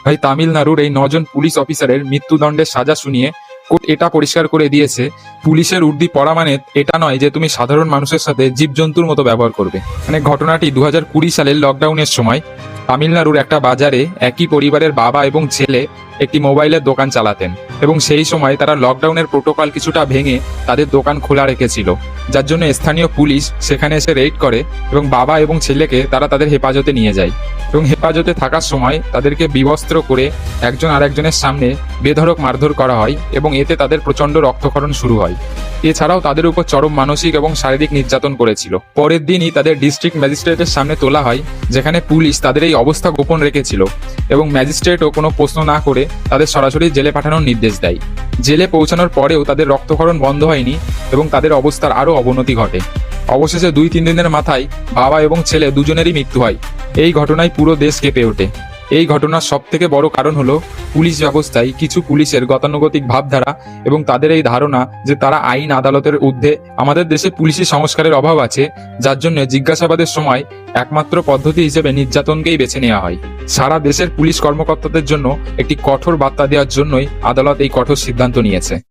ভাই, তামিলনাড়ুর এই 9 জন পুলিশ অফিসারের মৃত্যুদণ্ডের সাজা শুনিয়ে কোর্ট এটা পরিষ্কার করে দিয়েছে, পুলিশের উর্দি পড়া মানে এটা নয় যে তুমি সাধারণ মানুষের সাথে জীবজন্তুর মতো ব্যবহার করবে। মানে ঘটনাটি 2020 সালের লকডাউনের সময় তামিলনাড়ুর একটা বাজারে একই পরিবারের বাবা এবং ছেলে একটি মোবাইলের দোকান চালাতেন, এবং সেই সময় তারা লকডাউনের প্রোটোকল কিছুটা ভেঙে তাদের দোকান খোলা রেখেছিল, যার জন্য স্থানীয় পুলিশ সেখানে এসে রেড করে এবং বাবা এবং ছেলেকে তারা তাদের হেফাজতে নিয়ে যায়। এবং হেফাজতে থাকার সময় তাদেরকে বিবস্ত্র করে একজন আরেকজনের সামনে বেধড়ক মারধর করা হয় এবং এতে তাদের প্রচণ্ড রক্তক্ষরণ শুরু হয়। এছাড়াও তাদের উপর চরম মানসিক এবং শারীরিক নির্যাতন করেছিল। পরের দিনই তাদের ডিস্ট্রিক্ট ম্যাজিস্ট্রেটের সামনে তোলা হয়, যেখানে পুলিশ তাদের এই অবস্থা গোপন রেখেছিল এবং ম্যাজিস্ট্রেটও কোনো প্রশ্ন না করে তাদের সরাসরি জেলে পাঠানোর নির্দেশ দেয়। জেলে পৌঁছানোর পরেও তাদের রক্তক্ষরণ বন্ধ হয়নি এবং তাদের অবস্থার আরও অবনতি ঘটে। অবশেষে 2-3 দিনের মাথায় বাবা এবং ছেলে দুজনেরই মৃত্যু হয়। এই ঘটনায় পুরো দেশ কেঁপে ওঠে। এই ঘটনার সব থেকে বড় কারণ হলো পুলিশ ব্যবস্থায় কিছু পুলিশের গতানুগতিক ভাবধারা এবং তাদের এই ধারণা যে তারা আইন আদালতের ঊর্ধ্বে। আমাদের দেশে পুলিশি সংস্কারের অভাব আছে, যার জন্য জিজ্ঞাসাবাদের সময় একমাত্র পদ্ধতি হিসেবে নির্যাতনকেই বেছে নেওয়া হয়। সারা দেশের পুলিশ কর্মকর্তাদের জন্য একটি কঠোর বার্তা দেওয়ার জন্যই আদালত এই কঠোর সিদ্ধান্ত নিয়েছে।